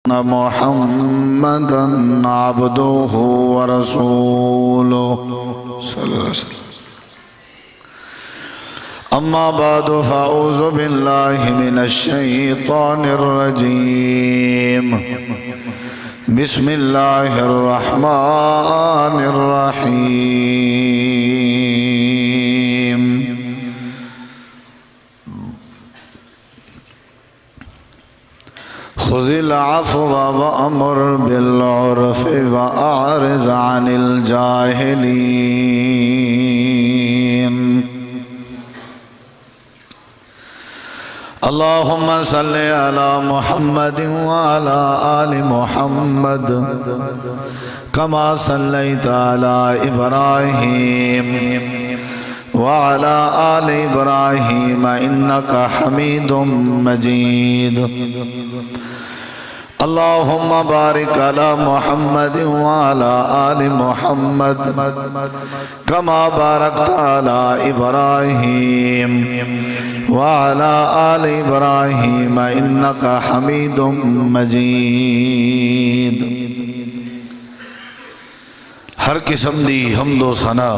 محمدا عبده ورسوله صلى الله عليه وسلم. أما بعد فأعوذ بالله من الشيطان الرجيم. بسم الله الرحمن الرحيم. خذ العفو وأمر بالعرف وأعرض عن الجاهلين. اللهم صل على محمد وعلى آل محمد كما صليت على إبراهيم وعلى آل إبراهيم إنك حميد مجيد. اللهم بارك على محمد وعلى آل محمد كما باركت على إبراهيم وعلى آل إبراهيم إنك حميد مجيد. ہر قسم دی حمد و ثنا،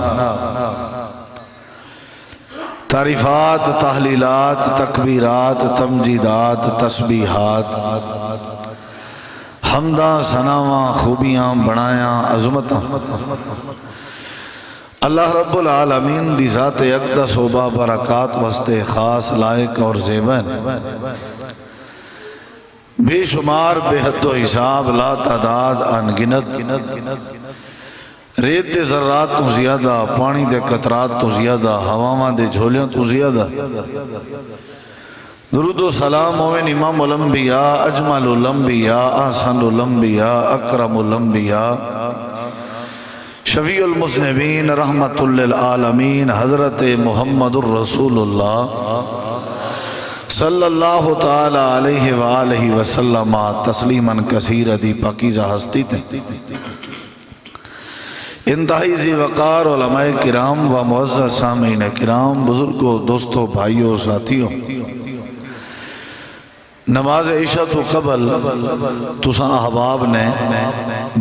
تعریفات، تحلیلات، تکبیرات، تمجیدات، تسبیحات، حمداں، ثناواں، خوبیاں، بڑایاں، عظمتاں اللہ رب العالمین دی ذات اقدس و بابرکات واسطے خاص، لائق اور زیبن، بے شمار، بے حد و حساب، لا تعداد، انگنت، ریت دے ذرات تو زیادہ، پانی دے قطرات تو زیادہ، ہواواں دے جھولیاں تو زیادہ درود و سلام ہوئے امام الانبیاء، اجمل الانبیاء، احسن الانبیاء، اکرم الانبیاء، شفیع المذنبین، رحمت للعالمین، حضرت محمد الرسول اللہ صلی اللہ تعالی علیہ وآلہ وسلم تسلیما کثیرا. دی پاکیزہ ہستی تھے، انتہائی ذی وقار علماء کرام و معزز سامعین کرام، بزرگوں، دوستوں، بھائیوں، ساتھیوں، نماز عشاء تو قبل تساں احباب نے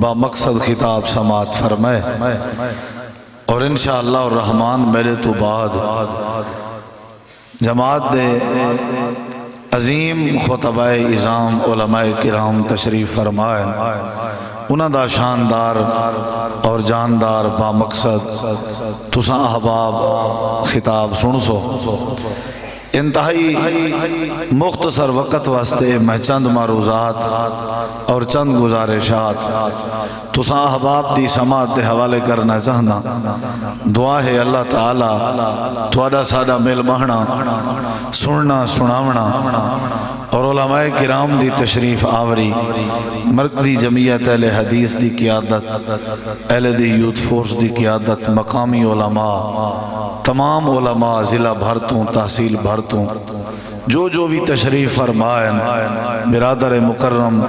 با مقصد خطاب سماعت فرمائے، اور انشاءاللہ الرحمن میرے تو بعد جماعت دے عظیم خطبہ اعظام علماء کرام تشریف فرمائے. انہاں دا شاندار اور جاندار با مقصد تساں احباب خطاب سن سو. انتہائی مختصر وقت واسطے میں چند معروضات اور چند گزارشات تساں احباب دی سماعت دے حوالے کرنا چاہنا. دعا ہے اللہ تعالیٰ تھوڑا سادہ مل مہنا، سننا، سناونا اور علماء کرام دی تشریف آوری، مرکزی جمعیت اہل حدیث دی قیادت، اہل دی یوتھ فورس دی قیادت، مقامی علماء، تمام علماء ضلع بھرتوں، تحصیل بھرتوں، جو بھی تشریف فرمائیں، برادر مکرم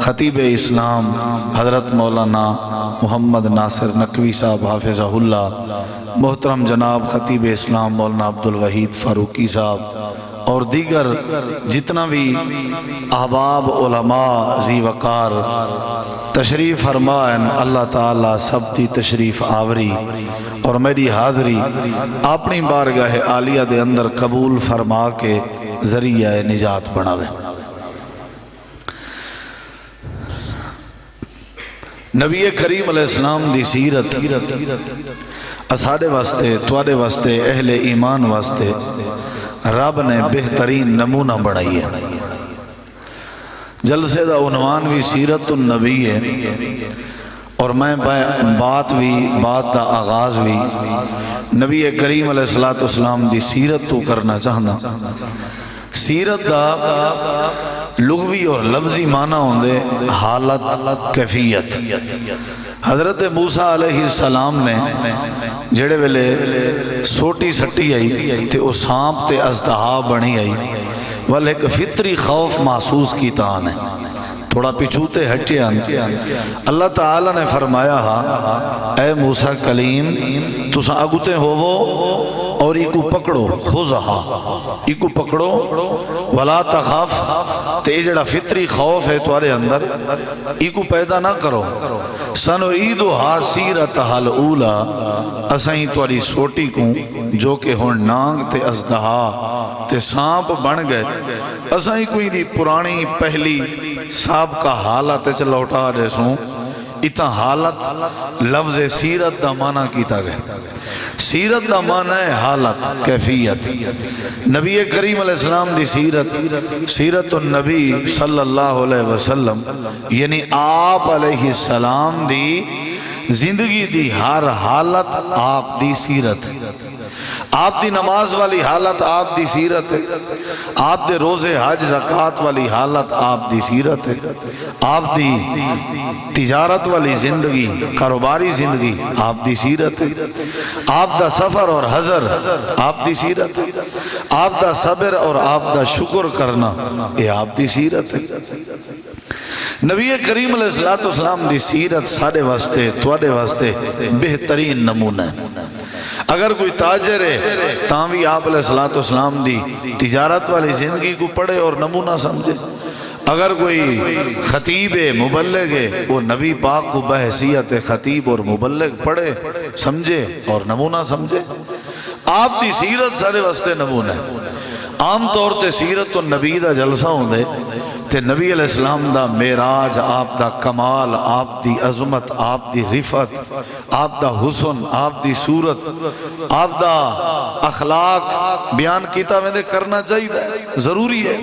خطیب اسلام حضرت مولانا محمد ناصر نقوی صاحب حافظہ اللہ، محترم جناب خطیب اسلام مولانا عبدالوحید فاروقی صاحب، اور دیگر جتنا بھی احباب علماء ذی وقار تشریف فرمائیں، اللہ تعالیٰ سب دی تشریف آوری اور میری حاضری اپنی بارگاہ عالیہ دے اندر قبول فرما کے ذریعہ نجات بناوے. نبی کریم علیہ السلام دی سیرت اساڑے واسطے، توڑے واسطے، اہل ایمان واسطے رب نے بہترین نمونہ بڑھائی ہے. جلسے دا عنوان بھی سیرت النبی ہے، اور میں بات دا آغاز بھی نبی کریم علیہ السلام دی سیرت تو کرنا چاہنا. سیرت دا لغوی اور لفظی معنی ہوندے حالت، کیفیت. حضرت موسیٰ علیہ السلام نے جڑے ویلے سوٹی سٹی آئی تے او سانپ تے ازدہا بنی آئی، والے ایک فطری خوف محسوس کی تان ہے، تھوڑا پیچھوتے ہٹے اللہ تعالیٰ نے فرمایا اے موسیٰ کلیم تساں اگتے ہوو اور ایکو پکڑو، خذہا، ایکو پکڑو، ولا تخاف، تے جڑا فطری خوف ہے تمہارے اندر ایکو پیدا نہ کرو، سنعیدھا سیرتھا الاولی، اسائیں تمہاری سوٹی کو جو کہ ہن نانگ تے ازدہا تے سانپ بن گئے، اسائیں کوئی دی پرانی پہلی سابقہ حالت چ لوٹا دے سوں۔ اتنا حالت لفظ سیرت دا معنی کیتا گئے، سیرت دا معنی ہے حالت، کیفیت۔ نبی کریم علیہ السلام دی سیرت، سیرت النبی صلی اللہ علیہ وسلم، یعنی آپ علیہ السلام دی زندگی دی ہر حالت آپ دی سیرت، آپ دی نماز والی حالت آپ دی سیرت ہے، آپ دے روزے حج زکوٰۃ والی حالت آپ دی سیرت ہے، آپ دی تجارت والی زندگی، کاروباری زندگی آپ دی سیرت ہے، آپ دا سفر اور حضر آپ دی سیرت ہے، آپ دا صبر اور آپ دا شکر کرنا یہ آپ دی سیرت ہے۔ نبی کریم علیہ السلام دی سیرت سارے واسطے تواڈے واسطے بہترین نمونہ ہے۔ اگر کوئی تاجر ہے تاں بھی آپ علیہ السلام دی تجارت والی زندگی کو پڑھے اور نمونہ سمجھے، اگر کوئی خطیب ہے مبلغ ہے وہ نبی پاک کو بحیثیت خطیب اور مبلغ پڑھے سمجھے اور نمونہ سمجھے۔ آپ دی سیرت سارے واسطے نمونہ ہے۔ عام طور تے سیرت النبی دا جلسہ ہوندے تے نبی علیہ السلام دا معراج، آپ دا کمال، آپ دی عظمت، آپ دی رفعت، آپ دا حسن، آپ دی صورت، آپ دا اخلاق بیان کیتا ویندے کرنا چاہیے، ضروری ہے۔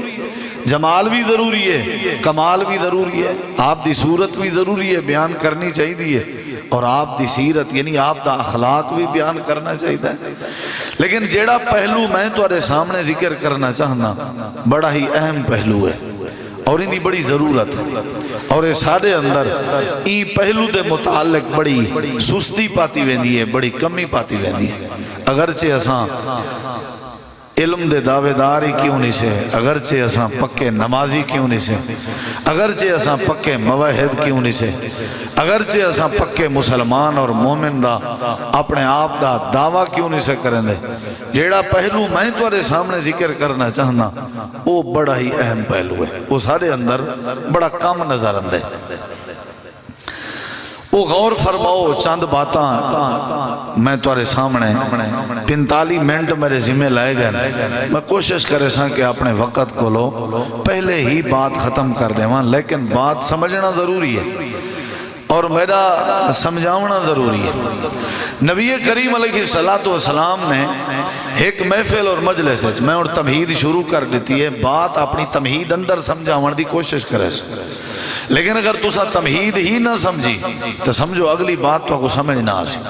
جمال بھی ضروری ہے، کمال بھی ضروری ہے، آپ دی صورت بھی ضروری ہے، بیان کرنی چاہیے، اور آپ دی سیرت یعنی آپ دا اخلاق بھی بیان کرنا چاہیے۔ لیکن جیڑا پہلو میں تمہارے سامنے ذکر کرنا چاہنا بڑا ہی اہم پہلو ہے اور ان دی بڑی ضرورت ہے، اور یہ سارے اندر این پہلو دے متعلق بڑی سستی پاتی ویندی ہے، بڑی کمی پاتی ویندی ہے۔ اگرچہ اساں علم دے دعوے دار ہی کیوں نہیں سے، اگرچہ اساں پکے نمازی کیوں نہیں سے، اگرچہ اساں پکے موحد کیوں نہیں سے، اگرچہ اساں پکے مسلمان اور مومن دا اپنے آپ دا دعویٰ کیوں نہیں سے کریں دے، جیڑا پہلو میں تمہارے سامنے ذکر کرنا چاہنا وہ بڑا ہی اہم پہلو ہے، وہ سارے اندر بڑا کم نظر آندے۔ وہ غور فرماؤ چند باتاں میں تمہارے سامنے 45 منٹ میرے ذمہ لائے گئے، میں کوشش کرے ساں کہ اپنے وقت کو لو پہلے ہی بات ختم کر دے وہاں، لیکن بات سمجھنا ضروری ہے اور میرا سمجھاونا ضروری ہے۔ نبی کریم علیہ السلام نے ایک محفل اور مجلس ہے، میں اور تمہید شروع کر دیتی ہے، بات اپنی تمہید اندر سمجھاون دی کوشش کرے سا، لیکن اگر تسا تمہید ہی نہ سمجھی تو سمجھو اگلی بات تو کو سمجھ نہ آسی۔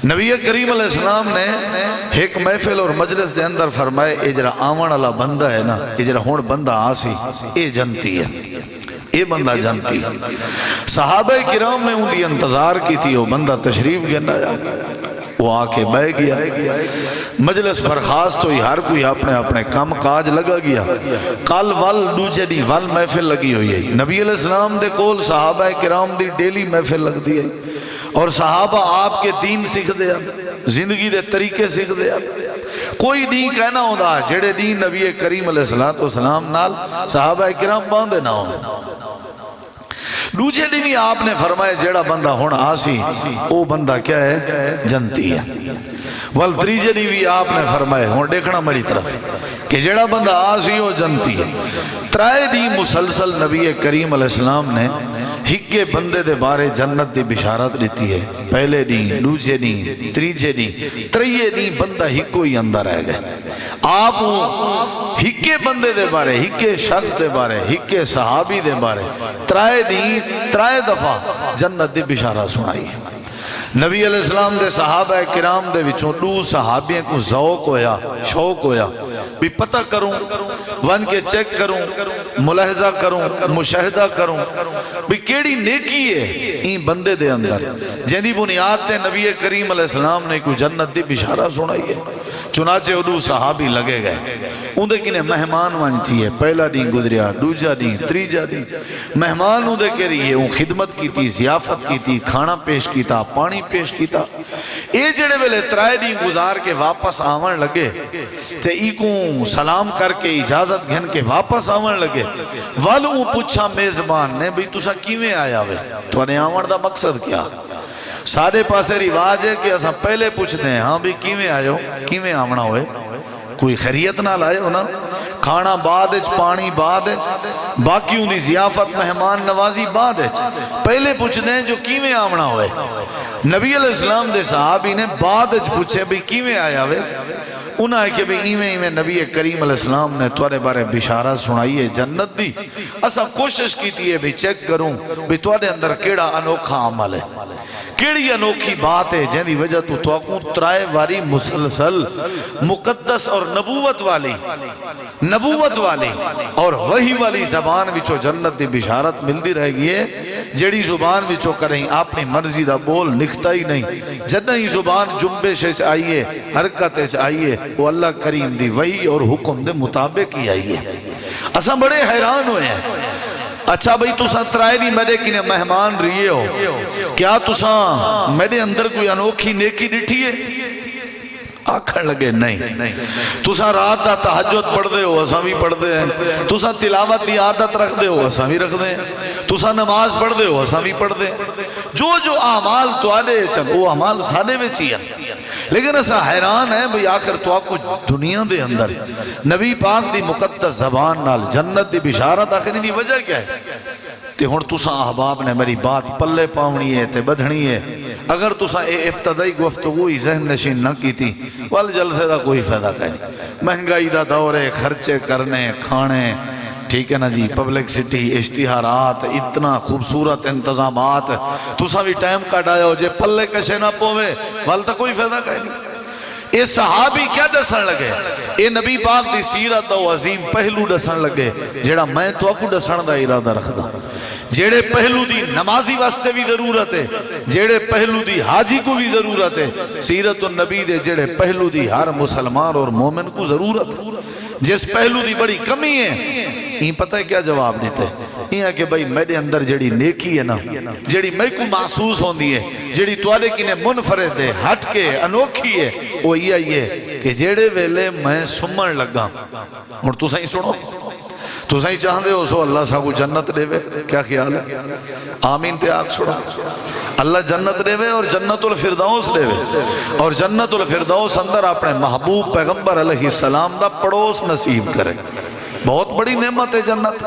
نبی کریم علیہ السلام نے ایک محفل اور مجلس دے اندر فرمائے اجرا آون والا بندہ ہے نا، اجرا ہون بندہ آسی اے جنتی ہے، اے بندہ جنتی ہے۔ صحابہ کرام نے ان دی انتظار کی تھی، وہ بندہ تشریف گنا جا، وہ آکے بہ گیا، مجلس برخاست ہوئی، ہر کوئی اپنے اپنے کام کاج لگا گیا۔ کل ول دوجے دی ول محفل لگی ہوئی ہے، نبی علیہ السلام دے کول صحابہ کرام دی ڈیلی محفل لگ دی ہے، اور صحابہ آپ کے دین سکھ دیا، زندگی دے طریقے سکھ دیا۔ کوئی دین کہنا ہوتا جڑے دین نبی کریم علیہ السلام نال صحابہ کرام باندھے نہ ہوں۔ دوجہ دن ہی آپ نے فرمایا جیڑا بندہ ہونا آسی وہ بندہ کیا ہے؟ جنتی ہے۔ والتریجہ دن بھی آپ نے فرمایا ہوں دیکھنا میری طرف کہ جیڑا بندہ آسی وہ جنتی ہے۔ ترائے دن مسلسل نبی کریم علیہ السلام نے ہکے بندے دے بارے جنت دی بشارت دیتی ہے، پہلے دن، دوجے دن، تریجے دن، تریے دن بندہ ہکو ہی اندر آئے گئے۔ آپ ہکے بندے دے بارے، ہکے شخص دے بارے، ہکے صحابی دے بارے ترائے دن، ترائے دفعہ جنت دی بشارت سنائی ہے۔ نبی علیہ السلام دے صحابہ کرام دے وچوں دو صحابیوں کو ذوق ہویا، شوق ہویا بھی پتہ کروں، ون کے چیک کروں، ملاحظہ کروں، مشاہدہ کروں بھی کیڑی نیکی ہے این بندے دے اندر جن دی بنیاد تے نبی کریم علیہ السلام نے کوئی جنت دی بشارہ سنائی ہے۔ چنانچہ ادو صحابی لگے گئے اندے کنے مہمان وان تھیے پہلا دن گزریا دوجا دن تریجا دن مہمان اندے کے رہی ہے خدمت کی تھی ضیافت کی تھی کھانا پیش کیتا پانی پیش کیتا اے جڑے ویلے ترائے دن گزار کے واپس آون لگے تے ای کو سلام کر کے اجازت گھن کے واپس آون لگے والوں پوچھا میزبان نے بھئی تسا کیویں آیا ہوئے تو انہیں آون دا مقصد کیا سارے پاسے رواج ہے کہ اسا پہلے پوچھتے ہیں ہاں بھی کیویں آئے ہو کیویں آمنا ہوئے کوئی خیریت نہ لائے ہو نا کھانا بعد اچ پانی بعد اچ باقی انہی ضیافت مہمان نوازی بعد اچ پہلے پوچھتے ہیں جو کیویں آمنا ہوئے نبی علیہ السلام دے صحابی نے بعد اچ پوچھے بھی کیویں آیا ہوئے انہاں ہے کہ بھی ایویں نبی کریم علیہ السلام نے توارے بارے بشارہ سنائی ہے جنت دی اسا کوشش کیتی ہے بھی چیک کروں بھی توارے اندر کیڑا انوکھا عمل ہے کیڑی انوکھی بات ہے جن دی وجہ تو آکوں ترائے واری مسلسل مقدس اور نبوت والی اور وہی والی زبان وچو جنت دی بشارت ملدی رہ گئی ہے جیڑی زبان وچو کریں اپنی مرضی دا بول نکھتا ہی نہیں جنہ ہی زبان جنبش آئیے حرکت آئیے وہ اللہ کریم دی وحی اور حکم دے مطابق ہی آئیے اساں بڑے حیران ہوئے ہیں اچھا بھئی تساں ترائے دی میرے کنے مہمان رہیے ہو کیا تساں میرے اندر کوئی انوکھی نیکی ڈٹھی ہے آکھن لگے نہیں تساں رات دا تہجد پڑھ دے ہو اساں بھی پڑھ دے ہیں تساں تلاوت دی عادت رکھ دے ہو اساں بھی رکھ دے ہیں تساں نماز پڑھ دے ہو اساں بھی پڑھ دے جو اعمال تو آلے چل وہ اعمال سادے میں چیئے لیکن ایسا حیران ہے بھئی آخر تو آپ کو دنیا دے اندر نبی پاک دی مقدس زبان نال جنت دی بشارت آخری دی وجہ کیا ہے تے ہون تساں احباب نے میری بات پلے پاؤنی ہے تے بدھنی ہے اگر تساں ابتدائی گفتگوی ذہن نشین نہ کی تھی وال جلسے دا کوئی فائدہ کہیں مہنگائی دا دور ہے خرچے کرنے کھانے ٹھیک ہے نا جی پبلک سٹی اشتہارات اتنا خوبصورت انتظامات تساں بھی ٹائم کٹ آیا ہو جے پلے کشے نہ پوے والتا کوئی فائدہ کہیں نہیں اے صحابی کیا ڈسن لگے اے نبی پاک دی سیرت و عظیم پہلو ڈسن لگے جیڑا میں تو آپ کو ڈسن دا ارادہ رکھ دا جیڑے پہلو دی نمازی واسطے بھی ضرورت ہے جیڑے پہلو دی حاجی کو بھی ضرورت ہے سیرت النبی دے جیڑے پہلو دی ہر مسلمان اور مومن کو ضرورت ہے جس پہلو دی بڑی کمی ہے یہ پتہ ہے کیا جواب دیتے یہ ہے کہ بھئی میرے اندر جڑی نیکی ہے نا جڑی میں کو محسوس ہوندی ہے جڑی توالے کی نے منفرد ہے ہٹ کے انوکھی ہے وہ یہ کہ جڑے ویلے میں سمن لگا اور تو صحیح سنو تو صحیح چاہندے ہو سو اللہ صاحب کو جنت دے وے کیا خیال ہے آمین تے آگ چھوڑا اللہ جنت دے وے اور جنت الفردوس دے وے اور جنت الفردوس اندر اپنے محبوب پیغمبر علیہ السلام دا پڑوس نصیب کرے بہت بڑی نعمت ہے جنت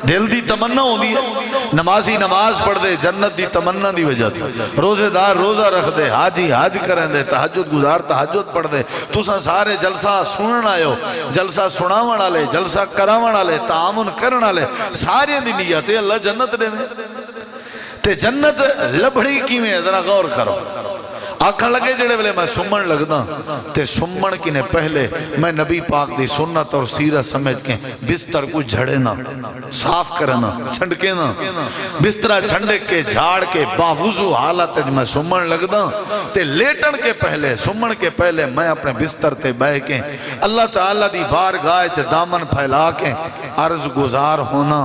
دل دی تمنا ہوندی ہے نمازی نماز پڑھ دے جنت دی تمنا دی وجہ تھی روزے دار روزہ رکھ دے حاجی حاج کریں دے تہجد گزار تہجد پڑھ دے تساں سارے جلسہ سنن آئے ہو جلسہ سناون والے جلسہ کراون والے تعاون کرن والے سارے دی نیت ہے اللہ جنت دے میں تے جنت لبڑی کیویں ذرا غور کرو آکھن لگے جڑے ویلے میں سمن لگدا تے سمن کی نے پہلے میں نبی پاک دی سنت اور سیرت سمجھ کے بستر کو جھڑے نہ صاف کرنا چھنڈکے نہ بسترہ چھنڈک کے جھاڑ کے باوضو حالت میں سمن لگدا تے لیٹن کے پہلے سمن کے پہلے میں اپنے بستر تے بہ کے اللہ تعالیٰ دی بارگاہ چ دامن پھیلا کے عرض گزار ہونا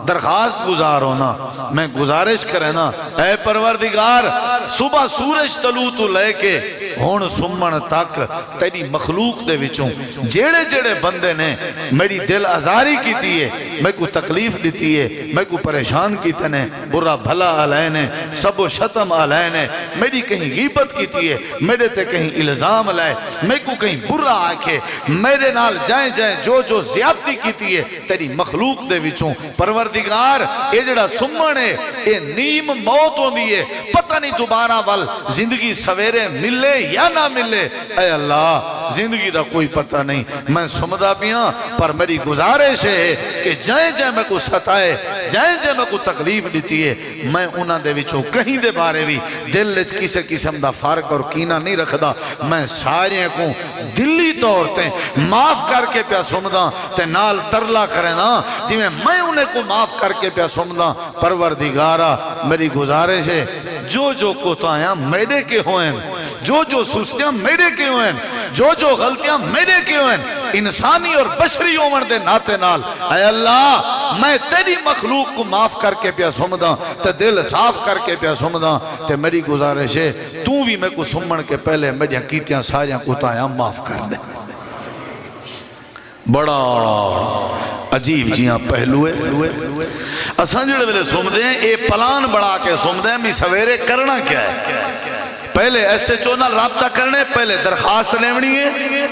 درخواست گزار ہونا میں گزارش کرنا اے پروردگار صبح سورج طلوع تو لے کے ہون سمن تک تیری مخلوق دے وچوں جیڑے جیڑے بندے نے میری دل ازاری کی تیئے میں کو تکلیف دیتی ہے میں کو پریشان کی تنے برا بھلا علینے سب و شتم علینے میری کہیں غیبت کی تیئے میرے تے کہیں الزام لائے میں کو کہیں برا آکھے میرے نال جائیں جائیں جو زیادتی کی تیئے تیری مخلوق دے وچوں پروردگار اے جڑا سمن ہے اے نیم موت ہوندی ہے پتہ نہیں دوبارہ وال زندگی سویرے ملے یا نہ ملے اے اللہ زندگی دا کوئی پتہ نہیں میں سمدہ پیاں پر میری گزارش ہے کہ جائیں جائیں میں کو ستائے جائیں جائیں میں کو تکلیف دیتی ہے میں انہاں دے وچوں کہیں دے بارے بھی دل لچ کسے قسم دا فرق اور کینہ نہیں رکھدا میں سارے کو دلی طور تے معاف کر کے پیا سمدہ تے نال ترلا کرنا جی میں انہیں کو معاف کر کے پیا سمدہ پروردگارہ میری گزارش ہے جو کوتاہیاں میرے کے ہوئیں جو سستیاں میرے کے ہوئیں جو غلطیاں میرے کیوں ہیں انسانی اور بشری عمر دے ناتے نال اے اللہ میں تیری مخلوق کو معاف کر کے پیا سمداں تے دل صاف کر کے پیا سمداں تے میری گزارش ہے تو بھی میں کو سمن کے پہلے میڈیاں کیتیاں ساریاں کتایاں معاف کر دے بڑا عجیب جیاں پہلوے اساں جڑے ویلے سمدے ہیں اے پلان بڑا کے سمدے ہیں بھی سویرے کرنا کیا ہے پہلے ایس ایچ او نال رابطہ کرنے پہلے درخواست لیونی ہے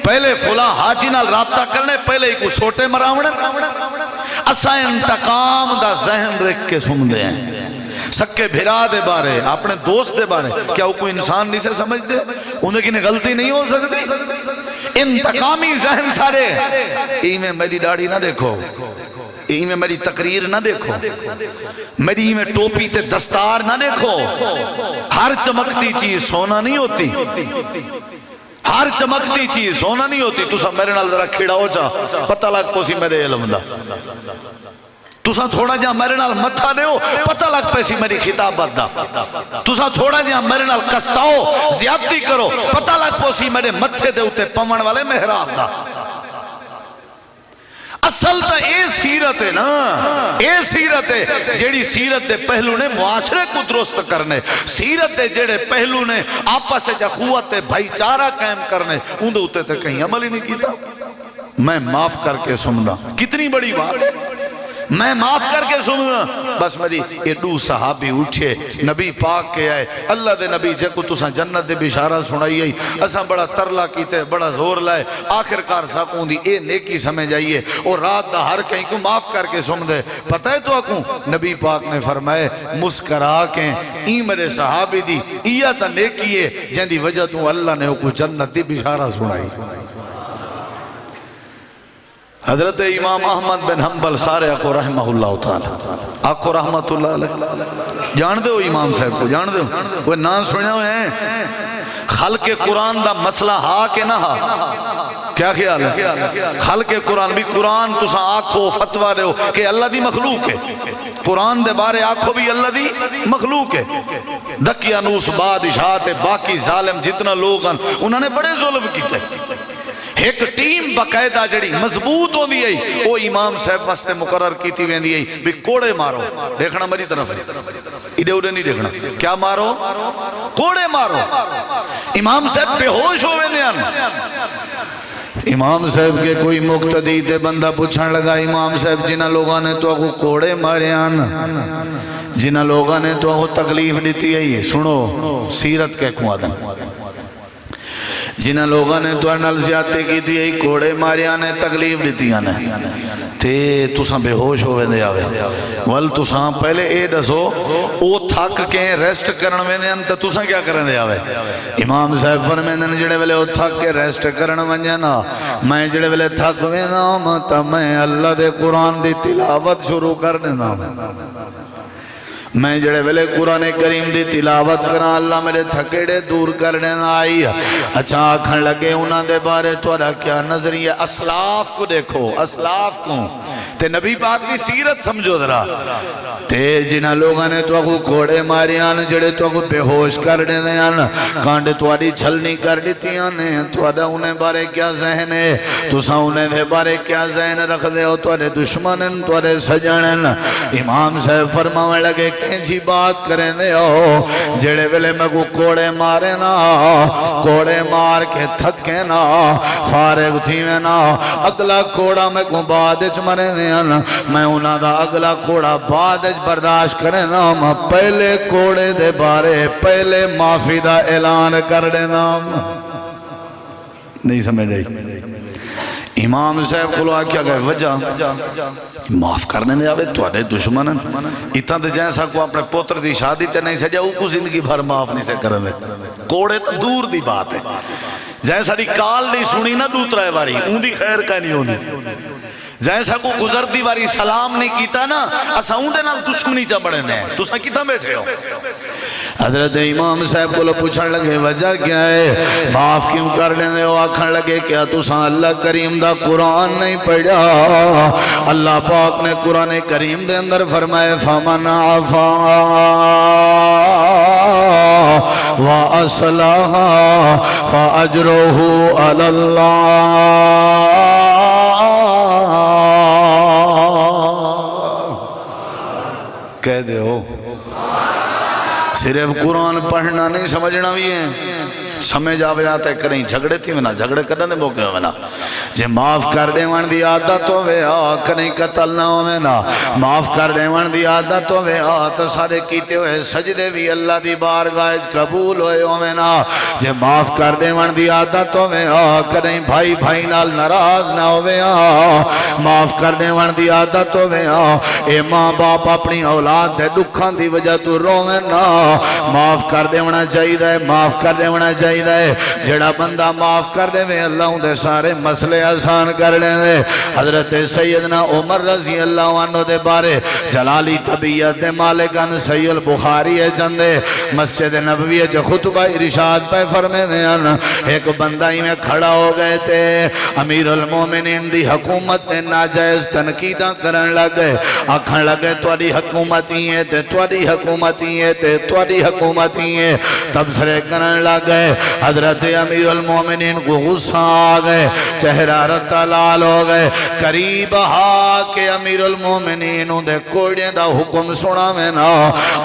پہلے فلاں حاجی نال رابطہ کرنے پہلے کو سوٹے مراونے اساں انتقام دا ذہن رکھ کے سمدے ہیں سکے بھرا دے بارے اپنے دوست دے بارے کیا وہ کوئی انسان نہیں سے سمجھ دے انہیں کی غلطی نہیں ہو سکتی انتقامی ذہن سارے میں میری داڑھی نہ دیکھو میں میری تقریر نہ دیکھو میری میں ٹوپی تے دستار نہ دیکھو ہر چمکتی چیز سونا نہیں ہوتی ہر چمکتی چیز سونا نہیں ہوتی تو سب میرے نال ذرا کھڑا ہو جا پتہ لگ پوسی میرے علم دا تسا تھوڑا جہاں میرے نال متھا دے ہو پتہ لگ پیسی میری خطابت دا تسا تھوڑا جہاں میرے نال کستاؤ زیادتی کرو پتہ لگ پوسی میرے متھے دے ہوتے پمن والے محراب دا اصل تا اے سیرت ہے نا اے سیرت ہے جیڑی سیرت دے پہلو نے معاشرے کو درست کرنے سیرت دے جیڑے پہلو نے آپس سے جا قوت بھائی چارہ قائم کرنے ان دے ہوتے تھے کہیں عمل ہی نہیں کیتا میں معاف کر کے سننا کتنی بڑی بات ہے میں معاف کر کے سننا بس میری یہ دو صحابی اٹھے نبی پاک کے آئے اللہ دے نبی جے کو تساں جنت دے بشارہ سنائی آئی اساں بڑا ترلا کیتے بڑا زور لائے آخرکار ساکوں دی اے نیکی سمجھ آئیے اور رات دا ہر کہیں کو معاف کر کے سن دے پتہ ہے تو اکوں نبی پاک نے فرمائے مسکرا کے میرے صحابی دی ایا تا نیکی ہے جن دی وجہ تو اللہ نے کو جنت دی بشارہ سنائی حضرت امام احمد بن حنبل سارے آکو رحمہ اللہ تعالی آکو رحمت اللہ علیہ جان دے ہو امام صاحب کو جان دے ہو وہ نام سنیا ہوئے ہیں خلق قرآن دا مسئلہ ہا کے نہ ہا کیا خیال ہے خلق قرآن بھی قرآن تسا آکھو فتوہ رہے ہو کہ اللہ دی مخلوق ہے قرآن دے بارے آکھو بھی اللہ دی مخلوق ہے دکیانوس بادشاہت باقی ظالم جتنا لوگ ہیں انہوں نے بڑے ظلم کیتے ایک ٹیم باقاعدہ جڑی مضبوط ہو دی ہے وہ امام صاحب واسطے مقرر کیتی وین دی ہے بھی کوڑے مارو دیکھنا میری طرف ادھے ادھے نہیں دیکھنا کیا مارو کوڑے مارو امام صاحب بے ہوش ہو وین دی امام صاحب کے کوئی مقتدی تے بندہ پوچھن لگا امام صاحب جنہ لوگاں نے تو اگو کوڑے مارے آن جنہ لوگاں نے تو اگو تکلیف دیتی ہے سنو سیرت کے کوادن جنہ لوگاں نے تو انال زیادتے کی تھی ایک کوڑے ماریاں تکلیف دیتی آنے تے تساں بے ہوش ہوئے دے آوے ول تساں پہلے اے دسو او تھک کے ریسٹ کرن میں دے انتا تساں کیا کرن دے آوے امام صاحب فرمیندن جڑے ویلے او تھک کے ریسٹ کرن ونجنا میں جڑے ویلے تھک وینا متا میں اللہ دے قرآن دی تلاوت شروع کر دینا میں جڑے ویلے قرآن کریم دی تلاوت کرنا اللہ میرے تھکیڑے دور کرنے آئی اچھا آکھن لگے انہاں دے بارے توڑا کیا نظریہ اسلاف کو دیکھو اسلاف کو تے نبی پاک دی سیرت سمجھو درہ تے جنہ لوگاں نے تو اگو کوڑے ماریاں جڑے تو اگو بے ہوش کرنے دیاں کانڈے توڑی چھلنی کر دیتیاں نے توڑا انہیں بارے کیا ذہن ہے تو سا انہیں دے بارے کیا ذہن رکھ دے ہو توڑے دشمنن توڑے سجنن امام صاحب فرماوے لگے کینچی بات کریں دے ہو جڑے ویلے میں کو کوڑے مارے نا کوڑے مار کے تھکے نا فارغ تھی میں نا اگلا کوڑا میں کو بادج مرے دے میں انہاں دا اگلا کوڑا بادج برداشت کرے نام پہلے کوڑے دے بارے پہلے معافی دا اعلان کر دے نام نہیں سمجھ آئی امام صاحب کو لوگ کیا گئے وجہ معاف کرنے دے آوے تو آدھے دشمن اتنا دے جیسا کو اپنے پوتر دی شادی تے نہیں سجا وہ کو زندگی بھر معاف نہیں سے کرنے کوڑے تو دور دی بات ہے جیسا دی کال نہیں سنی نا دوترہ ہے باری اون دی خیر کا نہیں ہونی جیسا کو گزر دی باری سلام نہیں کیتا نا اسا اونڈے نال دشمنی چا بڑھے نے تو سا کتا بیٹھے ہو حضرت امام صاحب کو لو پوچھن لگے وجہ کیا ہے معاف کیوں کرنے دے ہو آکھن لگے کیا تو سا اللہ کریم دا قرآن نہیں پڑھا اللہ پاک نے قرآن کریم دے اندر فرمائے فَمَنْ عَفَا وأصلح فأجره على الله کہہ دے ہو صرف قرآن پڑھنا نہیں سمجھنا بھی ہے سمجھ آ جاتا ہے کریں جھگڑے تھی ونا جھگڑے کرنے موقع ہونا جے معاف کر دے ون دی عادت ہوے آ کریں قتل نہ ہوے نا معاف کر دے ون دی عادت ہوے آ تو سارے کیتے ہوئے سجدے بھی اللہ دی بارگاہ وچ قبول ہوئے ہوے نا جے معاف کر دے ون دی عادت ہوے آ کریں بھائی بھائی نال ناراض نہ ہوے آ معاف کر دے ون دی عادت ہوے آ اے ماں باپ اپنی اولاد دے دکھاں دی وجہ تو روویں نا معاف کر دیونا چاہیے معاف کر دیونا چاہیے جڑا بندہ معاف کر دے وے اللہ دے سارے مسئلے آسان کر لیں دے حضرت سیدنا عمر رضی اللہ عنہ دے بارے جلالی طبیعت دے مالکان صحیح البخاری ہے چندے مسجد نبوی جو خطبہ ارشاد پہ فرمے دے ایک بندہ ہی میں کھڑا ہو گئے تھے امیر المومنین دی حکومت نے ناجائز تنقیدہ کرن لگے آکھن لگے تواری حکومت ہی ہے تواری حکومت ہی ہے تواری حکومت ہی ہے تبصرے کرن لگے حضرت امیر المومنین کو غصہ آ گئے چہرہ رتا لال ہو گئے قریب ہا کہ امیر المومنین دے کوڑے دا حکم سنا میں نا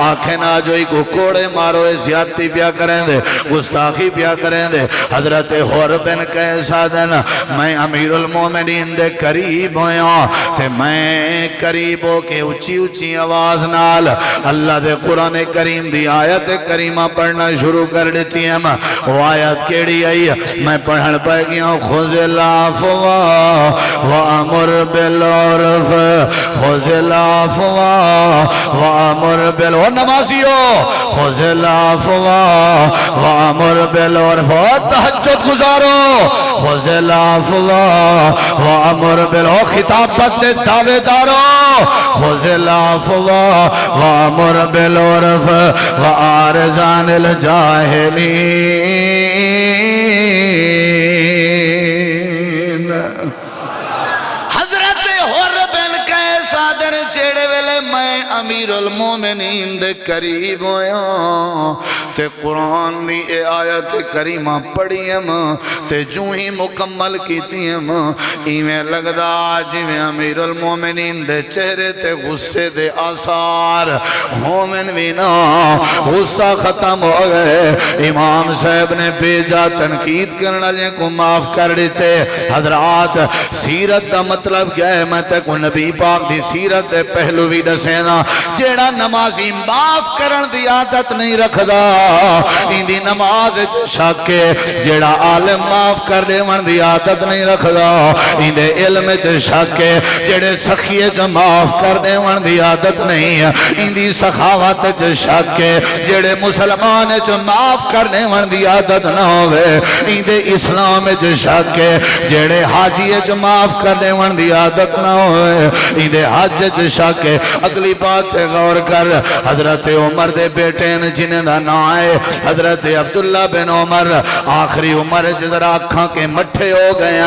آنکھیں نہ جوئی کو کوڑے مارو زیادتی پیا کریں دے گستاخی پیا کریں دے حضرت حور بن کیسا دن میں امیر المومنین دے قریب ہویا تے میں قریب ہو کے اچھی اچھی آواز نال اللہ دے قرآن کریم دی آیت کریمہ پڑھنا شروع کر دیتی ہیں وہ آیت کیڑی آئی میں پڑھن پہ گیا خذ العفو وامر بالعرف خذ العفو وامر بالعرف نمازیو خذ العفو وامر بالعرف تہجد گزارو خذ العفو وامر بالعرف خطابت دعوے دارو خذ العفو وامر بالعرف وآرز عن الجاہلین حضرت حر بن کیسا در چیڑے ویلے میں امیر المومنین دے قریب ہویا تے قرآن دی اے آیت کریمہ پڑھی ہم تے جو ہی مکمل کیتی ہم ایمیں لگدا جویں امیر المومنین دے چہرے تے غصے دے آثار ہومن وینا غصہ ختم ہو گئے امام صاحب نے بیجا تنقید کرنا لیں کو معاف کر دیتے حضرات سیرت دا مطلب کیا ہے میں تے کو نبی پاک دی سیرت دے پہلوی دسینا جیڑا نمازی معاف کرن دی عادت نہیں رکھدا ان دی نماز شاکے جیڑا عالم معاف کر دے من دی عادت نہیں رکھدا ان دے علم شاکے جیڑے سخیے جو معاف کر دے من دی عادت نہیں ان دی سخاوت شاکے جیڑے مسلمان جو معاف کر دے من دی عادت نہ ہوئے ان دے اسلام شاکے جیڑے حاجی جو معاف کر دے من دی عادت نہ ہوئے ان دے حج شاکے اگلی بات غور کر حضرت عمر دے بیٹے جنہیں دا نا آئے حضرت عبداللہ بن عمر آخری عمر جذرا اکھاں کے مٹھے ہو گئے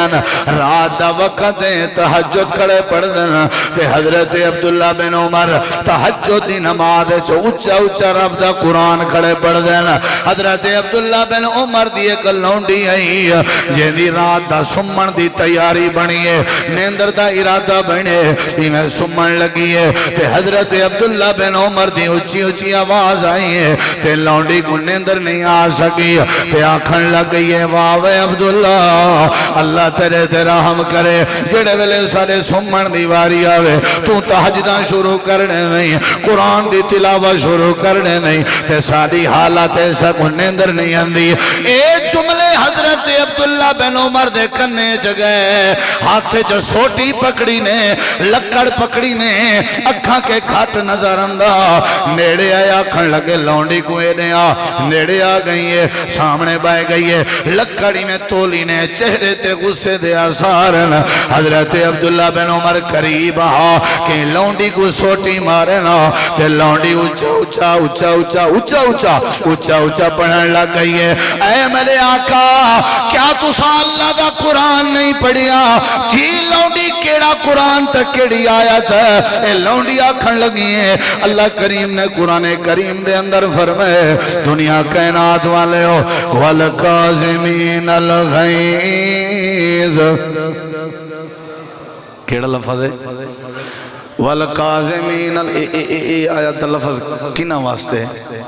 رات دا وقت تحجد کھڑے پڑ دینا تے حضرت عبداللہ بن عمر تحجد دی نماز اچھا اچھا رب دا قرآن کھڑے پڑ دینا حضرت عبداللہ بن عمر دی ایک لونڈی آئی جے دی رات دا سمن دی تیاری بنی ہے نیندر دا ارادہ بنے میں سمن لگی ہے تے حضرت عبداللہ بن عمر دی اچھی اچھی آواز آئی ہے تے لونڈی کو نیندر نہیں آ سکی تے آکھن لگ گئی ہے واوے عبداللہ اللہ تیرے تے رحم کرے جڑے ویلے سارے سمن دیواری آوے تو تحجدہ شروع کرنے نہیں قرآن دی تلاوہ شروع کرنے نہیں تے ساری حالات ایسا کو نیندر نہیں اندی اے جملے حضرت عبداللہ بن عمر دے کنے جگئے ہاتھ جو سوٹی پکڑی نے لکڑ پکڑی نے اکھاں کے کھاٹ نظر اندہ نیڑے آیا کھن لگے لونڈی کو اینے نیڑے آ گئی ہے سامنے بائے گئی ہے لکڑی میں تولی نے چہرے تے غصے دے آثارن حضرت عبداللہ بن عمر قریب کہ لونڈی کو سوٹی مارنا تے لونڈی اچھا اچھا اچھا اچھا اچھا اچھا اچھا اچھا پڑھن لگ گئی ہے اے میرے آقا کیا تسا اللہ دا قرآن نہیں پڑھیا جی لونڈی کیڑا قرآن تک کیڑی آیت ہے اے لونڈی آکھن لگی ہیں اللہ کریم نے قرآن کریم دے اندر فرمائے دنیا کائنات والے ہو والکاظمین الغیظ کیڑا لفظ ہے والکاظمین آیت لفظ کنا واسطے ہے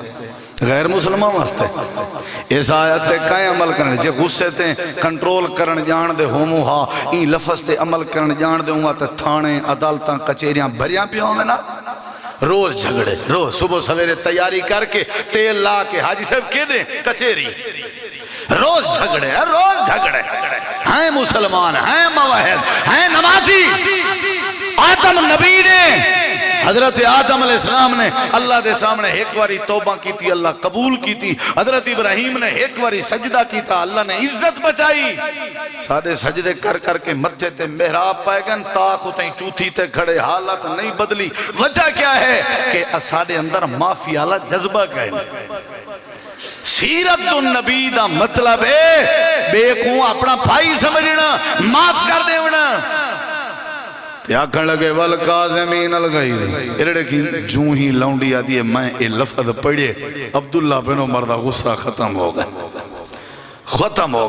غیر مسلمان واسطے اس آیت تے کائیں عمل کرنے جے غصے تے کنٹرول کرن جان دے ہومو ہا این لفظ تے عمل کرن جان دے ہوں تے تھانے عدالتاں کچھیریاں بھریاں پیوں میں نا روز جھگڑے روز صبح سویرے تیاری کر کے تیل لا کے حاجی صاحب کہہ دیں کچھیری روز جھگڑے ہیں مسلمان ہیں موحد ہیں نمازی آدم نبی نے حضرت آدم علیہ السلام نے اللہ دے سامنے ایک واری توبہ کی تھی اللہ قبول کی تھی حضرت ابراہیم نے ایک واری سجدہ کی تھا اللہ نے عزت بچائی سارے سجدے کر کر کے متھے تے محراب پائے گئے تاخ ہوتیں چوتھی تے کھڑے حالت نہیں بدلی وجہ کیا ہے کہ سارے اندر معافی والا جذبہ گئے سیرت النبی دا مطلب ہے بے کو اپنا بھائی سمجھنا معاف کر دیونا آکھن لگے والکاظمین الغیظ ارڑے کی جو ہی لونڈی آدھی ہے میں یہ لفظ پڑھے عبداللہ بن عمر دا غصہ ختم ہو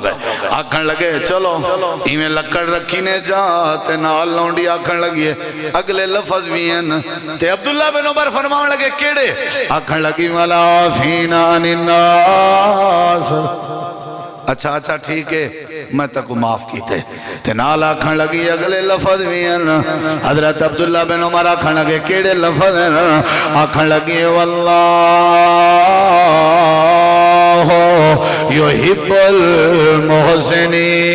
گئے آکھن لگے چلو ایمیں لکڑ رکھی نے جاتے نال لونڈی آکھن لگی اگلے لفظ بھی ہیں تے عبداللہ بن عمر فرماؤں لگے کیڑے آکھن لگی والعافین عن الناس اچھا ٹھیک ہے میں تک معاف کیتے تے نال آکھن لگی اگلے لفظ بھی ہیں حضرت عبداللہ بن عمر آکھن لگے کیڑے لفظ ہیں آکھن لگی واللہ یحب المحسنین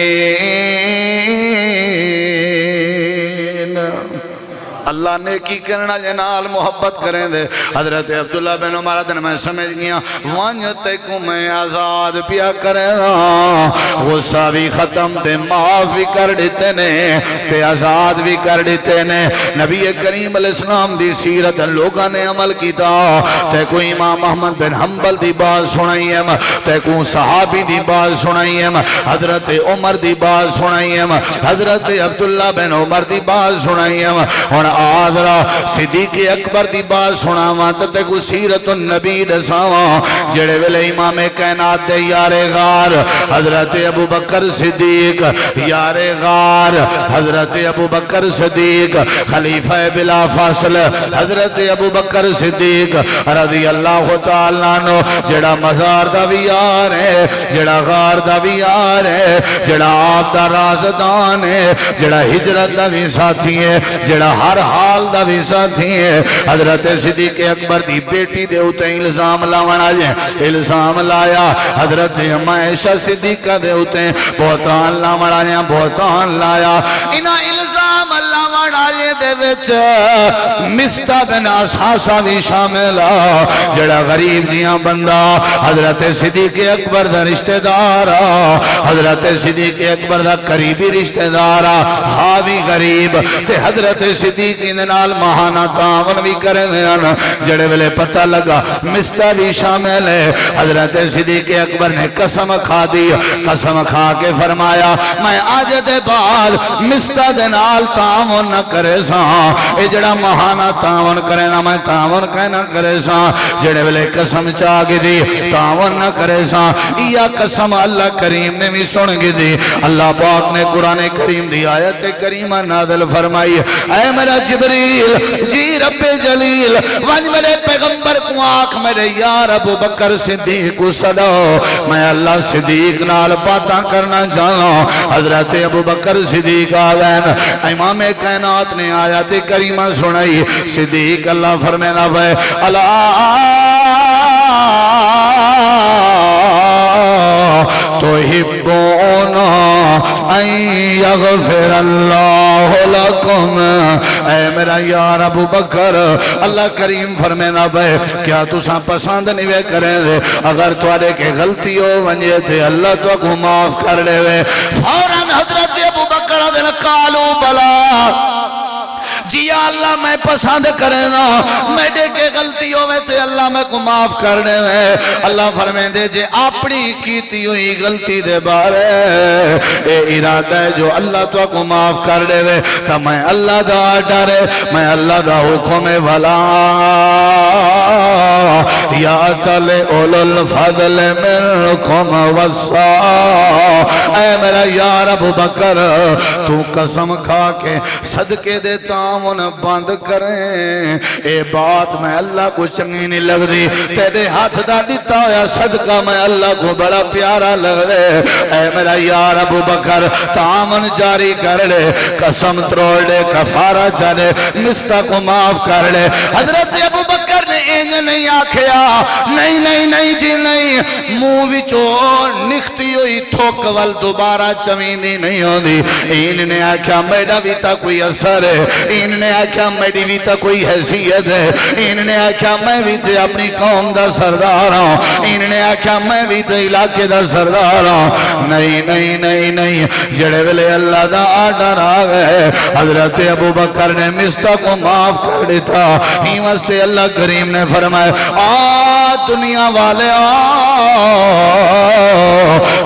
اللہ نیکی کرنا جنال محبت کریں دے حضرت عبداللہ بن عمر دن میں سمجھ گیا وانجتے کو میں آزاد پیا کریں غصہ بھی ختم تے معاف بھی کر دیتے نے تے آزاد بھی کر دیتے نے نبی کریم علیہ السلام دی سیرت لوگاں نے عمل کیتا تے کوئی امام محمد بن حنبل دی بات سنائیم تے کوئی صحابی دی بات سنائیم حضرت عمر دی بات سنائیم حضرت عبداللہ بن عمر دی بات سنائیم اور آدھرا صدیق اکبر دی بات سناواں تے کو سیرت النبی دساواں جڑے ویلے امام کائنات دے یار غار حضرت ابو بکر صدیق یار غار حضرت ابو بکر صدیق خلیفہ بلا فاصل حضرت ابو بکر صدیق رضی اللہ تعالیٰ عنہ جڑا مزار دا بھی یار ہے جڑا غار دا بھی یار ہے جڑا آپ دا رازدان ہے جڑا ہجرت دا بھی ساتھی ہے جڑا ہر حال دا بھی ساتھی ہے حضرت صدیق اکبر دی بیٹی دے ہوتے الزام لاونا جائیں الزام لایا حضرت عائشہ صدیقہ دے ہوتے بہتان لاونا جائیں بہتان لایا انہا الزام لاونا جائیں دے وچ مستہ بن اساسہ بھی شامل جڑا غریب دیاں بندہ حضرت صدیق اکبر دا رشتہ دارا حضرت صدیق اکبر دا قریبی رشتہ دارا ہاں بھی غریب تے حضرت صدیق انال مہانا تعاون بھی کریں دیانا جڑے ویلے پتہ لگا مستہ بھی شامل ہے حضرت صدیق اکبر نے قسم کھا دی قسم کھا کے فرمایا میں آج دے بعد مستہ دنال تعاون نہ کرے سا اے جڑا مہانا تعاون کرے نا میں تعاون کہنا کرے سا جڑے ویلے قسم چاہ گی دی تعاون نہ کرے سا یا قسم اللہ کریم نے بھی سن گی دی اللہ پاک نے قرآن کریم دی آیت کریمہ نازل فرمائی اے میرا جبریل جی رب جلیل وانج میرے پیغمبر کو آنکھ میرے یار ابو بکر صدیق کو صدا میں اللہ صدیق نال باتاں کرنا جانا حضرت ابو بکر صدیق آوین امام کائنات نے آیات کریمہ سنائی صدیق اللہ فرمینا بھائی اللہ تحبون ان یغفر اللہ لکم اے میرا یار ابو بکر اللہ کریم فرمینا بھائی کیا تساں پسند نہیں کریں دے اگر توڑے کے غلطی ہو ونجے تھے اللہ تو کو معاف کر لے فوراً حضرت ابو بکر دن قالو بلا جی اللہ میں پسند کرے نا میڈے کے غلطی ہوئے تھے اللہ میں کو معاف کرنے میں اللہ فرمائے دے جے اپنی کیتی ہوئی غلطی دے بارے اے ارادہ ہے جو اللہ تو کو معاف کر دے وے تا میں اللہ دا ڈرے میں اللہ دا حکم والا یا تلے اولو الفضل منکم وسا اے میرا یار ابو بکر تو قسم کھا کے صدقے دے تعاون بند کریں اے بات میں اللہ کو چنگی نہیں لگ دی تیرے ہاتھ دا دیتا ہویا صدقہ میں اللہ کو بڑا پیارا لگ دے اے میرا یار ابو بکر تعاون جاری کر لے قسم توڑ لے کفارہ چلے مستہ کو معاف کر لے حضرت ابو بکر نے انج نہیں آکھیا نہیں نہیں نہیں جی نہیں منہ وچوں نکھتی ہوئی تھوک وال دوبارہ چویندی نہیں ہوندی ان نے آکھیا میرا بھی تا کوئی اثر ہے ان نے آکھیا میری بھی تا کوئی حیثیت ہے ان نے آکھیا میں بھی تے اپنی قوم دا سردار ہوں ان نے آکھیا میں بھی تے علاقے دا سردار ہوں نہیں نہیں نہیں نہیں جڑے ویلے اللہ دا آرڈر آ گئے حضرت ابو بکر نے مستہ کو معاف کر دیتا ہی واسطے اللہ کریم نے فرمایا دنیا والے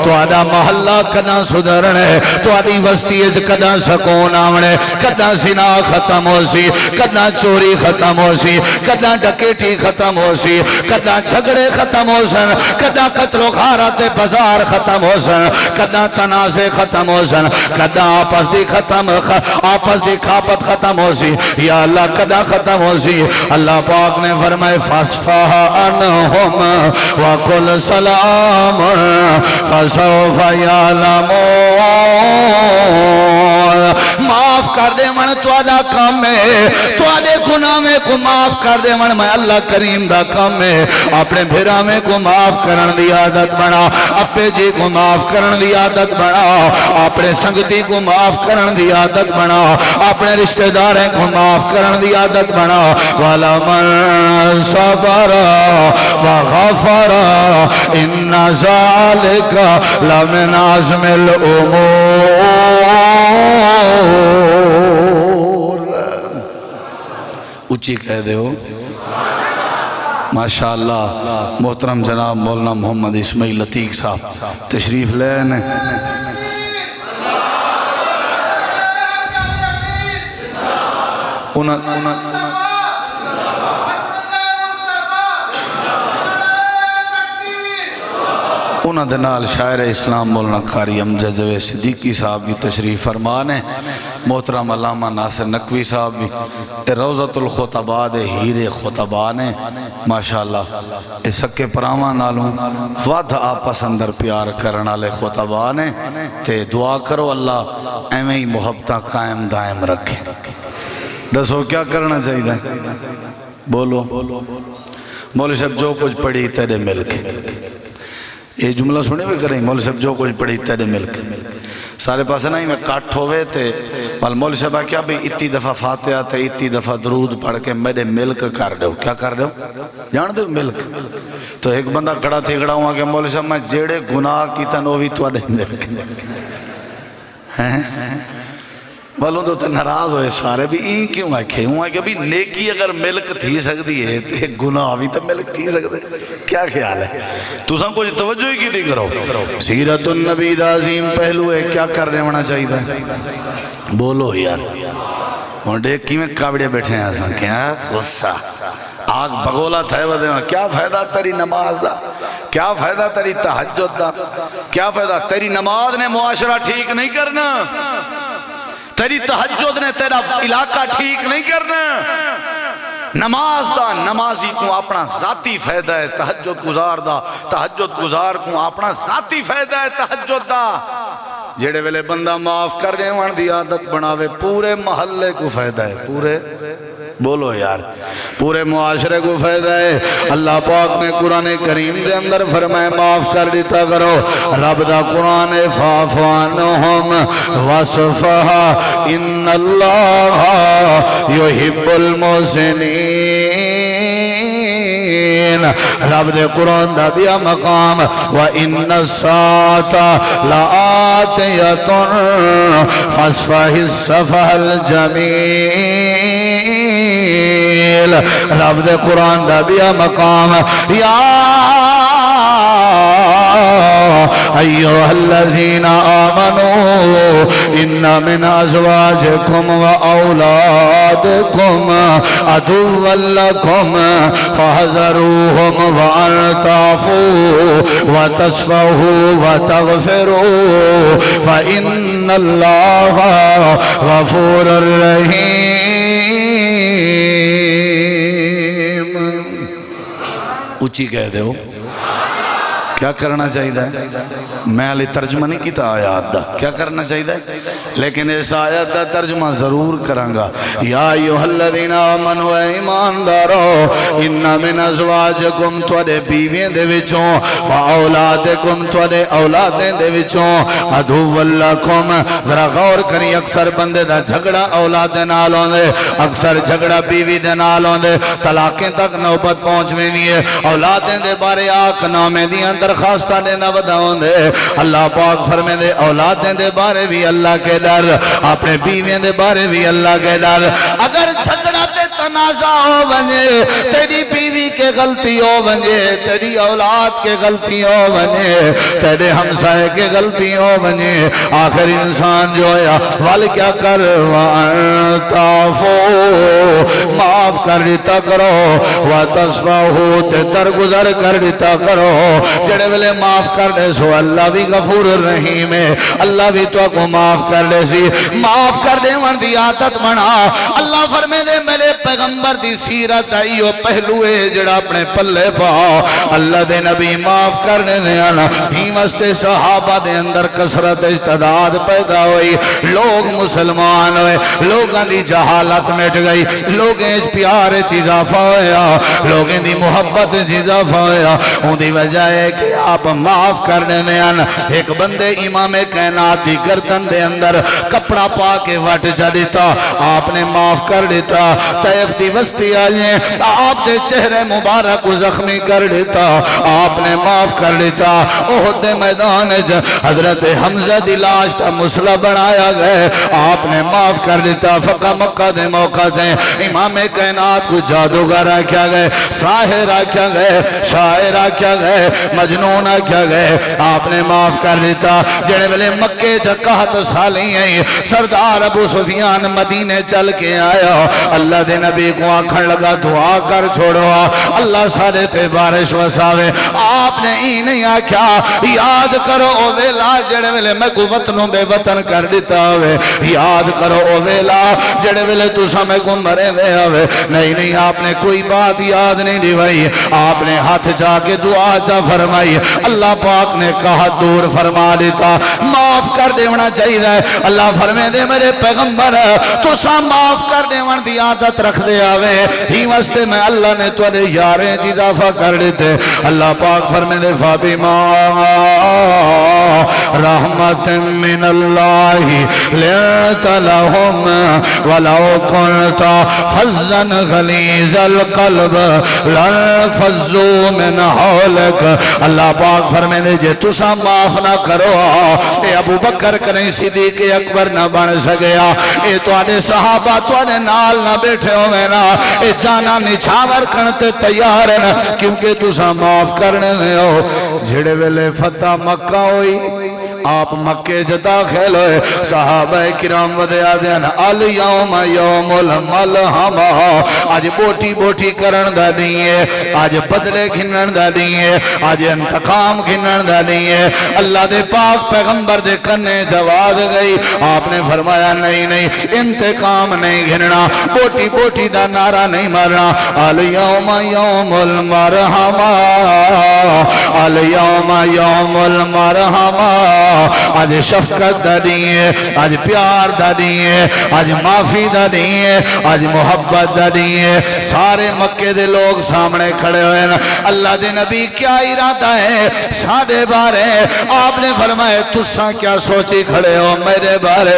تو آدھا محلہ کنا سدھرنے تو آدھی وسطیج کنا سکون آمنے کنا زنا ختم ہو سی کنا چوری ختم ہو سی کنا ڈکیٹی ختم ہو سی کنا جھگڑے ختم ہو سن کنا قتل و غارت بازار ختم ہو سن کنا تنازع ختم ہو سن کنا آپس دی کھاپت ختم ہو سی یا اللہ کنا ختم ہو سی اللہ پاک نے فرمائے فَاسْفَحَ عَنْهُمْ وَقُلْ سَلَامٌ فَسَوْفَ يَعْلَمُونَ معاف کر دے من تو آدھا کام ہے تو آدھے گناہ میں کو معاف کر دے من میں اللہ کریم دا کام ہے اپنے بھیرا میں کو معاف کرن دی عادت بنا اپنے جی کو معاف کرن دی عادت بنا اپنے سنگتی کو معاف کرن دی عادت بنا اپنے رشتہ داریں کو معاف کرن دی عادت بنا وَلَمَنْ صَبَرَ وَغَفَرَ إِنَّ ذَلِكَ لَمِنْ عَزْمِ الْأُمُورِ اچھی کہہ دے ہو ماشاءاللہ محترم جناب مولانا محمد اسماعیل عتیق صاحب تشریف لینے انہاں دے نال شاعر اسلام مولانا قاری امجد جوید صدیقی صاحب بھی تشریف فرمانے محترم علامہ ناصر نقوی صاحب بھی روضۃ الخطباء دے ہیرے خطباء نے ماشاءاللہ اس سکے پراواں نالوں ود آپس اندر پیار کرنا لے خطباء نے تے دعا کرو اللہ ایویں ہی محبتہ قائم دائم رکھے دسو کیا کرنا چاہیے بولو مولوی صاحب جو کچھ پڑھی تیرے ملک یہ جملہ سنے ہوئے کریں مولوی صاحب جو کچھ پڑھی تیرے ملک سارے پاسے نہیں میں کاٹ ہوئے تھے مولوی صاحب کیا بھی اتنی دفعہ فاتحہ تے اتنی دفعہ درود پڑھ کے میرے ملک کر دو کیا کر دو جان دو ملک تو ایک بندہ کھڑا تھی کھڑا ہوا کہ مولوی صاحب میں جیڑے گناہ کی تنوی تو آدھے ملک والوں تو ناراض ہوئے سارے بھی این کیوں آکھے ہوں کہ بھی نیکی اگر ملک تھی سکتی ہے تو گناہ بھی تو ملک تھی سکتے کیا خیال ہے تو سن کچھ توجہ ہی کی دی کرو سیرت النبی دا عظیم پہلو ہے کیا کرنے ہونا چاہیے بولو یار مونڈے کی میں کابڑے بیٹھے ہیں آسان کیا غصہ آگ بگولا تھے ودے کیا فائدہ تیری نماز دا کیا فائدہ تیری تہجد دا کیا فائدہ تیری نماز نے معاشرہ ٹھیک نہیں کرنا تیری تہجد نے تیرا علاقہ ٹھیک نہیں کرنا نماز دا نمازی کو اپنا ذاتی فائدہ ہے تہجد گزار دا تہجد گزار کو اپنا ذاتی فائدہ ہے تہجد دا جیڑے ویلے بندہ معاف کر گئے وہاں دی عادت بناوے پورے محلے کو فائدہ ہے پورے بولو یار پورے معاشرے کو فائدہ ہے اللہ پاک نے قرآن کریم دے اندر فرمائے معاف کر دیتا کرو رب دا قرآن فاعف عنہم واصفح ان اللہ یحب المحسنین رب دے قرآن دا بیا مقام وَإِنَّ السَّاعَةَ لَآتِيَةٌ فَاصْفَحِ الصَّفْحَ الْجَمِيلَ جبریل رب دے قرآن دا بیا مقام یا ایوہ الذین آمنوا ان من ازواجکم و اولادکم عدوا لکم فاحذروہم وان تعفوا وتصفحوا وتغفروا فإن اللہ غفور رحیم. اونچی کہہ دے ہو کیا کرنا چاہیے؟ میں علی ترجمہ نہیں کیتا آیات دا کیا کرنا چاہیے لیکن اس آیات دا ترجمہ ضرور کرانگا. یا ایوہ الذین آمنوا ایماندارو ان من ازواجکم توڑے بیویں دے وچوں و اولادکم توڑے اولادیں دے وچوں عدو لکم. ذرا غور کریں اکثر بندے دا جھگڑا اولاد دے نالوں دے اکثر جھگڑا بیوی دے نالوں دے طلاقیں تک نوبت پہنچ میں نہیں ہے. اولادیں دے بارے آکھ نامے دیاں درخواستہ دینا بداؤں دے. اللہ پاک فرمے دے اولادیں دے بارے بھی اللہ کے ڈر اپنے بیویں دے بارے بھی اللہ کے ڈر. اگر جھگڑا تے تنازع ہو بنے تیری بیوی کے غلطی ہو بنے تیری اولاد کے غلطی ہو بنے تیرے ہمسائے کے غلطی ہو بنے آخر انسان جو ہے وال کیا کر معاف کر دیتا کرو وتصفحوا تے درگزر کر دیتا کرو. جڑے ویلے معاف کر دے سو اللہ بھی غفور الرحیم ہے. اللہ بھی تو کو معاف کر دے سی. معاف کر دے ون دی عادت بنا. اللہ فرمے دے میرے پیغمبر دی سیرت آئیو پہلو ہے جڑا اپنے پلے پاؤ. اللہ دے نبی معاف کرنے دے آنا ہی مستے صحابہ دے اندر کثرت اجتداد پیدا ہوئی. لوگ مسلمان ہوئے لوگاں دی جہالت مٹ گئی لوگیں پیار اضافہ ہویا لوگیں دی محبت اضافہ ہویا. ان دی وجہ ہے کہ آپ معاف کرنے دے آنا. ایک بندے امام کائنات دی گردن دے اندر کپڑا پا کے وٹ جا دیتا آپ نے معاف کر دیتا. طیف دی وسطی آئیں آپ دے چہرے مبارک کو زخمی کر دیتا آپ نے معاف کر دیتا. احد میدان حضرت حمزہ دی لاش تا مسئلہ بنایا گئے آپ نے معاف کر دیتا. فقہ مکہ دے موقع دے امام کائنات کو جادوگر رکھا گئے ساحر رکھا گئے شاعر رکھا گئے مجنون کیا گئے آپ نے معاف کر دیتا. جڑے ملے مکے چکاہت سالی ہیں سردار ابو سفیان مدینے چل کے آیا اللہ دے نبی کو آنکھن لگا دعا کر چھوڑو اللہ سارے تے بارش وساوے. آپ نے ہی نہیں آکھا یاد کرو او ویلا جڑے ملے میں کو وطنوں بے وطن کر دیتا ہوئے یاد کرو او ویلا جڑے ملے تو سمیں کو مرے دے ہوئے. نہیں آپ نے کوئی بات یاد نہیں دیوائی. آپ نے ہاتھ جا کے دعا جا فرمائی. اللہ پاک نے کہا دور فرما دیتا معاف کر دیونا چاہیے. اللہ فرمے دے میرے پیغمبر تو سا معاف کر دیونا دی عادت رکھ دے آوے ہی واسطے میں اللہ نے توڑے یاریں اضافہ کر دیتے. اللہ پاک فرمے دے فابما رحمت من اللہ لنت لهم ولو كنت فظا غلیظ القلب لانفضوا من حولك. اللہ پاک فرمے دے جے تسا معاف نہ کرو اے ابو بکر کریں صدیق اکبر نہ بن سکیا اے توڑے صحابہ توڑے نال نہ بیٹھے ہوئے نا اے جانا نچھاور کرتے تیار ہیں کیونکہ تسا معاف کرنے دے ہو. جھڑے ویلے فتح مکہ ہوئی آپ مکے جتا کھیل ہوئے صحابہ کرام ودے آدھین الیوم یوم الملحمہ. آج بوٹی بوٹی کرن دا نہیں ہے آج بدلے گھنن دا نہیں ہے آج انتقام گھنن دا نہیں ہے. اللہ دے پاک پیغمبر دے کرنے جواد گئی آپ نے فرمایا نہیں انتقام نہیں گھننا بوٹی بوٹی دا نعرہ نہیں مرنا. الیوم یوم المرحمہ الیوم یوم المرحمہ. آج شفقت دا نہیں ہے آج پیار دا نہیں ہے آج معافی دا نہیں ہے آج محبت دا نہیں ہے. سارے مکے دے لوگ سامنے کھڑے ہوئے نا. اللہ دے نبی کیا ارادہ ہے ساڑھے بارے آپ نے فرمائے تساں کیا سوچی کھڑے ہو میرے بارے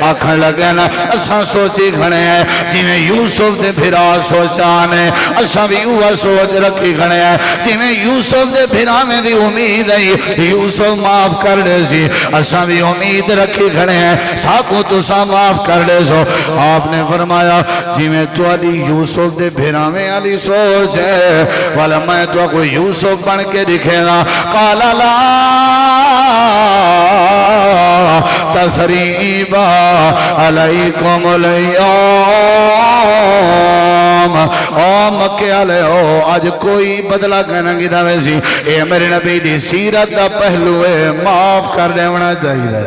آکھن لگے نا اساں سوچی کھڑے ہیں جی میں یوسف دے بھرا سوچانے اساں بھی ہوا سوچ رکھی کھڑے ہیں جی میں یوسف دے بھرا میں دی امید ہے یوسف معاف کر دے سی اساں بھی امید رکھی کھڑے ہیں ساکو تسا معاف کر دے سو آپ نے فرمایا جی میں تو علی یوسف دے بھیراویں علی سوچ ہے والا میں تو کو یوسف بن کے دکھے گا قال لا تثریب علیکم اليوم او مکے والے او اج کوئی بدلہ کہنا کی دا ویسی اے میرے نبی دی سیرت دا پہلو ہے معاف کر دینا چاہیے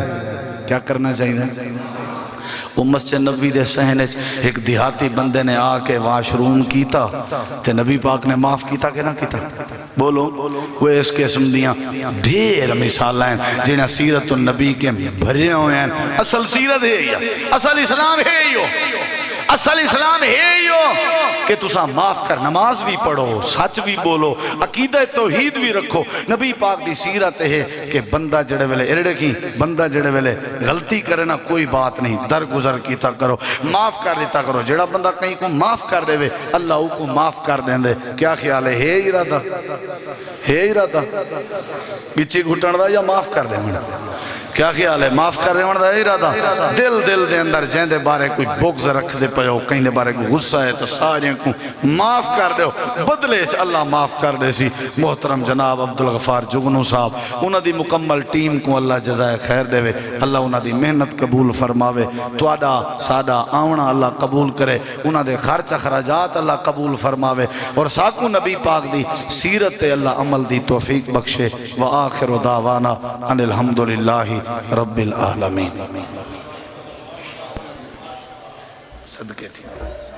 کیا کرنا چاہیے وہ مسجد نبی دے صحنے ایک دیہاتی بندے نے آ کے واش روم کیتا تے نبی پاک نے معاف کیتا کہ نہ کیتا بولو وہ اس قسم دیاں ڈھیر مثال ہیں جنہیں سیرت النبی کے بھرے ہوئے ہیں اصل سیرت ہے یا اصل اسلام ہے یو اصل اسلام ہے یو کہ تسا معاف کر نماز بھی پڑھو سچ بھی بولو عقیدہ توحید بھی رکھو نبی پاک دی سیرت ہے کہ بندہ جڑے ویلے ارڑے کی بندہ جڑے ویلے غلطی کرے نا کوئی بات نہیں درگزر کیتا کرو معاف کر دیتا کرو جڑا بندہ کہیں کو معاف کر دے وے اللہ کو معاف کر دیں دے کیا خیال ہے ارادہ گچی گھٹن دا یا معاف کر دیں کیا خیال ہے معاف کر رہے ہیں ارادہ دل دے اندر جہاں دے بارے کوئی بغض رکھ دے پہو کہیں دے بارے کوئی غصہ ہے تو سارے کو معاف کر دے بدلے اللہ معاف کر دے سی محترم جناب عبدالغفار جگنو صاحب انہاں دی مکمل ٹیم کو اللہ جزائے خیر دے وے اللہ انہاں دی محنت قبول فرماوے تو آڈا سادہ آونا اللہ قبول کرے انہاں دے خرچ اخراجات اللہ قبول فرماوے اور ساکو نبی پاک دی سیرت اللہ عمل دی توفیق بخشے وآخر دعوانا ان الحمدللہ رب العالمین صدقے تھی